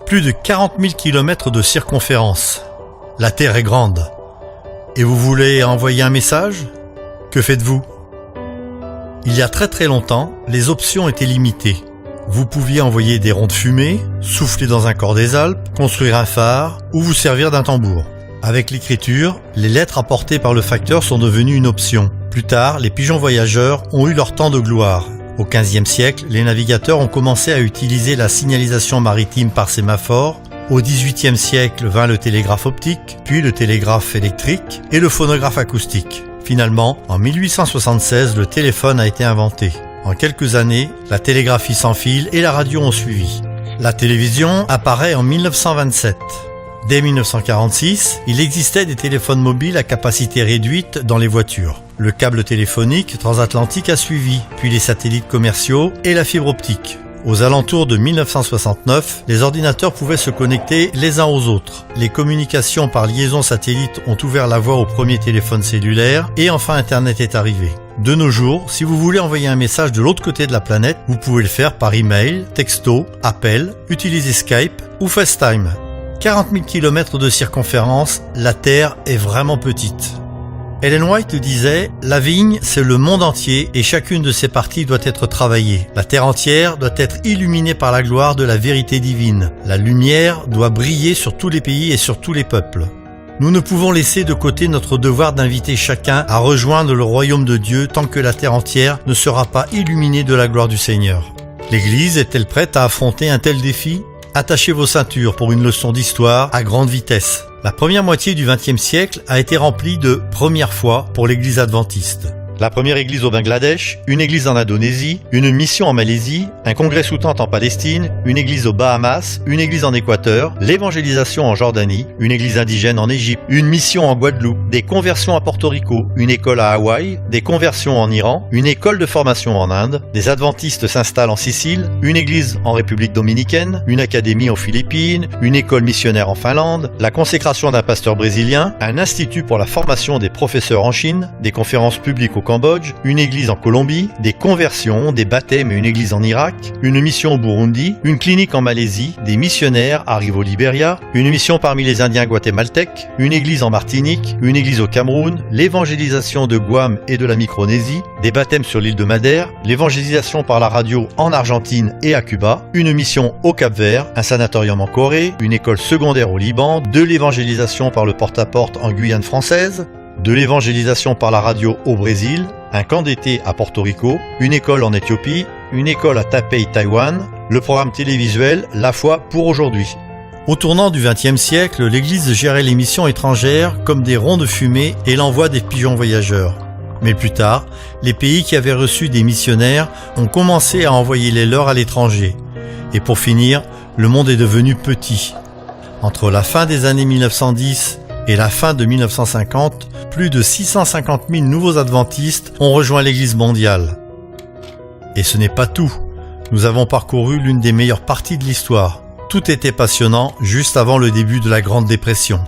Plus de 40 000 km de circonférence. La Terre est grande. Et vous voulez envoyer un message? Que faites-vous? Il y a très longtemps, les options étaient limitées. Vous pouviez envoyer des ronds de fumée, souffler dans un corps des Alpes, construire un phare ou vous servir d'un tambour. Avec l'écriture, les lettres apportées par le facteur sont devenues une option. Plus tard, les pigeons voyageurs ont eu leur temps de gloire. Au XVe siècle, les navigateurs ont commencé à utiliser la signalisation maritime par sémaphore. Au XVIIIe siècle vint le télégraphe optique, puis le télégraphe électrique et le phonographe acoustique. Finalement, en 1876, le téléphone a été inventé. En quelques années, la télégraphie sans fil et la radio ont suivi. La télévision apparaît en 1927. Dès 1946, il existait des téléphones mobiles à capacité réduite dans les voitures. Le câble téléphonique transatlantique a suivi, puis les satellites commerciaux et la fibre optique. Aux alentours de 1969, les ordinateurs pouvaient se connecter les uns aux autres. Les communications par liaison satellite ont ouvert la voie aux premiers téléphones cellulaires et enfin Internet est arrivé. De nos jours, si vous voulez envoyer un message de l'autre côté de la planète, vous pouvez le faire par email, texto, appel, utiliser Skype ou FaceTime. 40 000 km de circonférence, la Terre est vraiment petite. Ellen White disait « La vigne, c'est le monde entier et chacune de ses parties doit être travaillée. La terre entière doit être illuminée par la gloire de la vérité divine. La lumière doit briller sur tous les pays et sur tous les peuples. » Nous ne pouvons laisser de côté notre devoir d'inviter chacun à rejoindre le royaume de Dieu tant que la terre entière ne sera pas illuminée de la gloire du Seigneur. L'Église est-elle prête à affronter un tel défi? Attachez vos ceintures pour une leçon d'histoire à grande vitesse. La première moitié du XXe siècle a été remplie de premières fois pour l'Église adventiste. La première église au Bangladesh, une église en Indonésie, une mission en Malaisie, un congrès sous-tente en Palestine, une église aux Bahamas, une église en Équateur, l'évangélisation en Jordanie, une église indigène en Égypte, une mission en Guadeloupe, des conversions à Porto Rico, une école à Hawaï, des conversions en Iran, une école de formation en Inde, des adventistes s'installent en Sicile, une église en République dominicaine, une académie aux Philippines, une école missionnaire en Finlande, la consécration d'un pasteur brésilien, un institut pour la formation des professeurs en Chine, des conférences publiques au Cambodge, une église en Colombie, des conversions, des baptêmes et une église en Irak, une mission au Burundi, une clinique en Malaisie, des missionnaires arrivent au Libéria, une mission parmi les Indiens guatémaltèques, une église en Martinique, une église au Cameroun, l'évangélisation de Guam et de la Micronésie, des baptêmes sur l'île de Madère, l'évangélisation par la radio en Argentine et à Cuba, une mission au Cap-Vert, un sanatorium en Corée, une école secondaire au Liban, de l'évangélisation par le porte-à-porte en Guyane française, de l'évangélisation par la radio au Brésil, un camp d'été à Porto Rico, une école en Éthiopie, une école à Taipei, Taïwan, le programme télévisuel La Foi pour aujourd'hui. Au tournant du XXe siècle, l'Église gérait les missions étrangères comme des ronds de fumée et l'envoi des pigeons voyageurs. Mais plus tard, les pays qui avaient reçu des missionnaires ont commencé à envoyer les leurs à l'étranger. Et pour finir, le monde est devenu petit. Entre la fin des années 1910 et la fin de 1950, plus de 650 000 nouveaux adventistes ont rejoint l'Église mondiale. Et ce n'est pas tout. Nous avons parcouru l'une des meilleures parties de l'histoire. Tout était passionnant juste avant le début de la Grande Dépression.